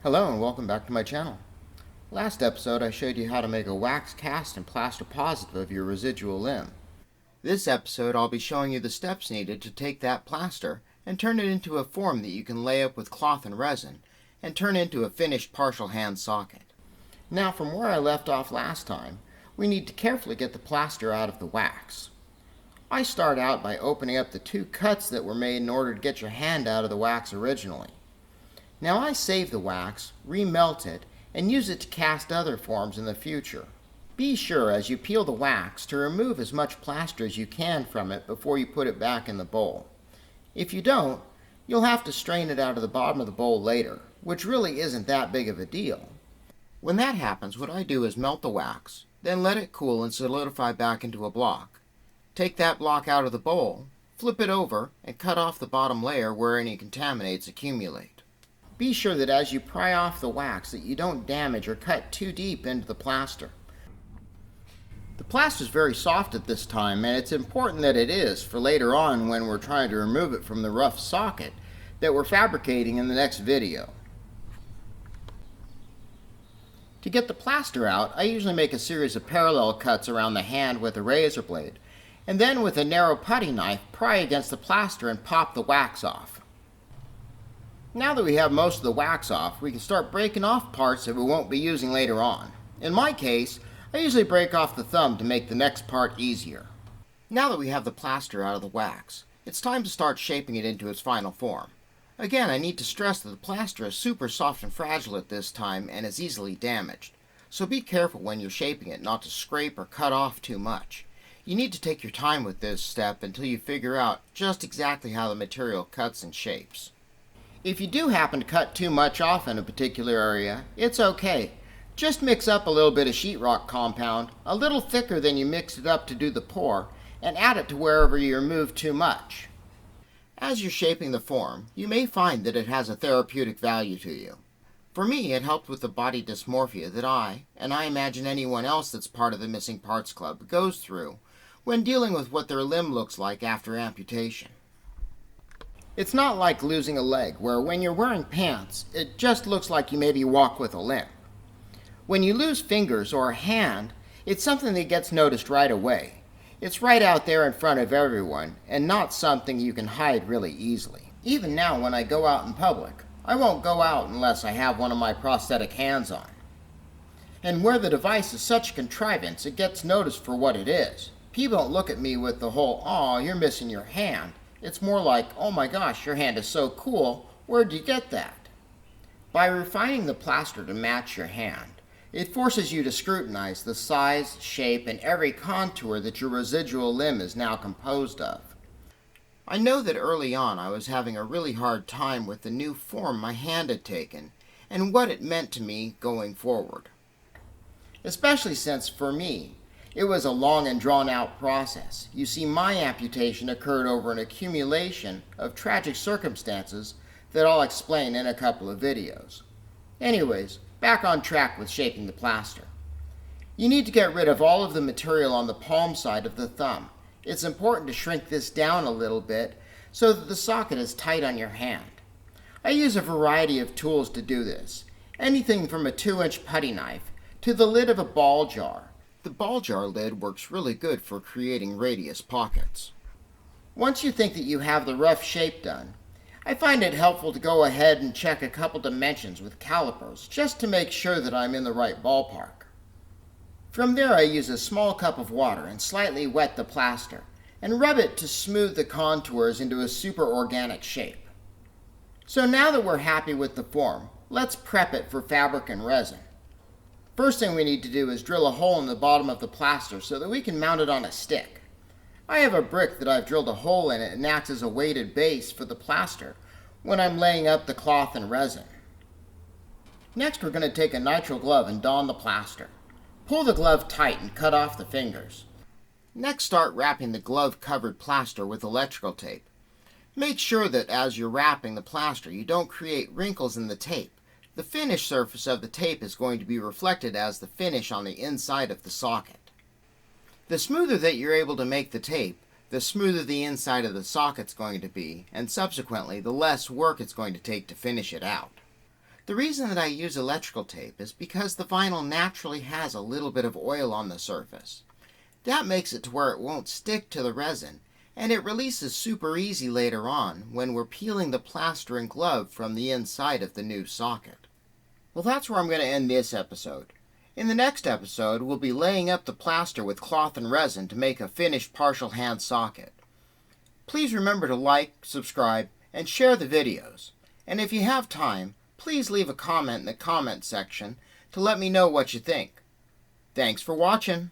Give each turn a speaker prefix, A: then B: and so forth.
A: Hello and welcome back to my channel. Last episode I showed you how to make a wax cast and plaster positive of your residual limb. This episode I'll be showing you the steps needed to take that plaster and turn it into a form that you can lay up with cloth and resin and turn into a finished partial hand socket. Now from where I left off last time, we need to carefully get the plaster out of the wax. I start out by opening up the two cuts that were made in order to get your hand out of the wax originally. Now I save the wax, remelt it, and use it to cast other forms in the future. Be sure as you peel the wax to remove as much plaster as you can from it before you put it back in the bowl. If you don't, you'll have to strain it out of the bottom of the bowl later, which really isn't that big of a deal. When that happens, what I do is melt the wax, then let it cool and solidify back into a block. Take that block out of the bowl, flip it over, and cut off the bottom layer where any contaminants accumulate. Be sure that as you pry off the wax that you don't damage or cut too deep into the plaster. The plaster is very soft at this time, and it's important that it is for later on when we're trying to remove it from the rough socket that we're fabricating in the next video. To get the plaster out, I usually make a series of parallel cuts around the hand with a razor blade, and then with a narrow putty knife pry against the plaster and pop the wax off. Now that we have most of the wax off, we can start breaking off parts that we won't be using later on. In my case, I usually break off the thumb to make the next part easier. Now that we have the plaster out of the wax, it's time to start shaping it into its final form. Again, I need to stress that the plaster is super soft and fragile at this time and is easily damaged. So be careful when you're shaping it not to scrape or cut off too much. You need to take your time with this step until you figure out just exactly how the material cuts and shapes. If you do happen to cut too much off in a particular area, it's okay. Just mix up a little bit of sheetrock compound, a little thicker than you mixed it up to do the pour, and add it to wherever you remove too much. As you're shaping the form, you may find that it has a therapeutic value to you. For me, it helped with the body dysmorphia that I imagine anyone else that's part of the Missing Parts Club, goes through when dealing with what their limb looks like after amputation. It's not like losing a leg, where when you're wearing pants, it just looks like you maybe walk with a limp. When you lose fingers or a hand, it's something that gets noticed right away. It's right out there in front of everyone, and not something you can hide really easily. Even now when I go out in public, I won't go out unless I have one of my prosthetic hands on. And where the device is such a contrivance, it gets noticed for what it is. People don't look at me with the whole, "Aw, you're missing your hand." It's more like, "Oh my gosh, your hand is so cool, where'd you get that?" By refining the plaster to match your hand, it forces you to scrutinize the size, shape, and every contour that your residual limb is now composed of. I know that early on I was having a really hard time with the new form my hand had taken and what it meant to me going forward. Especially since, for me, it was a long and drawn-out process. You see, my amputation occurred over an accumulation of tragic circumstances that I'll explain in a couple of videos. Anyways, back on track with shaping the plaster. You need to get rid of all of the material on the palm side of the thumb. It's important to shrink this down a little bit so that the socket is tight on your hand. I use a variety of tools to do this, anything from a 2-inch putty knife to the lid of a ball jar. The ball jar lid works really good for creating radius pockets. Once you think that you have the rough shape done, I find it helpful to go ahead and check a couple dimensions with calipers just to make sure that I'm in the right ballpark. From there I use a small cup of water and slightly wet the plaster and rub it to smooth the contours into a super organic shape. So now that we're happy with the form, let's prep it for fabric and resin. First thing we need to do is drill a hole in the bottom of the plaster so that we can mount it on a stick. I have a brick that I've drilled a hole in it and acts as a weighted base for the plaster when I'm laying up the cloth and resin. Next we're going to take a nitrile glove and don the plaster. Pull the glove tight and cut off the fingers. Next start wrapping the glove covered plaster with electrical tape. Make sure that as you're wrapping the plaster you don't create wrinkles in the tape. The finished surface of the tape is going to be reflected as the finish on the inside of the socket. The smoother that you're able to make the tape, the smoother the inside of the socket's going to be, and subsequently the less work it's going to take to finish it out. The reason that I use electrical tape is because the vinyl naturally has a little bit of oil on the surface. That makes it to where it won't stick to the resin, and it releases super easy later on when we're peeling the plaster and glove from the inside of the new socket. Well, that's where I'm going to end this episode. In the next episode, we'll be laying up the plaster with cloth and resin to make a finished partial hand socket. Please remember to like, subscribe, and share the videos. And if you have time, please leave a comment in the comment section to let me know what you think. Thanks for watching.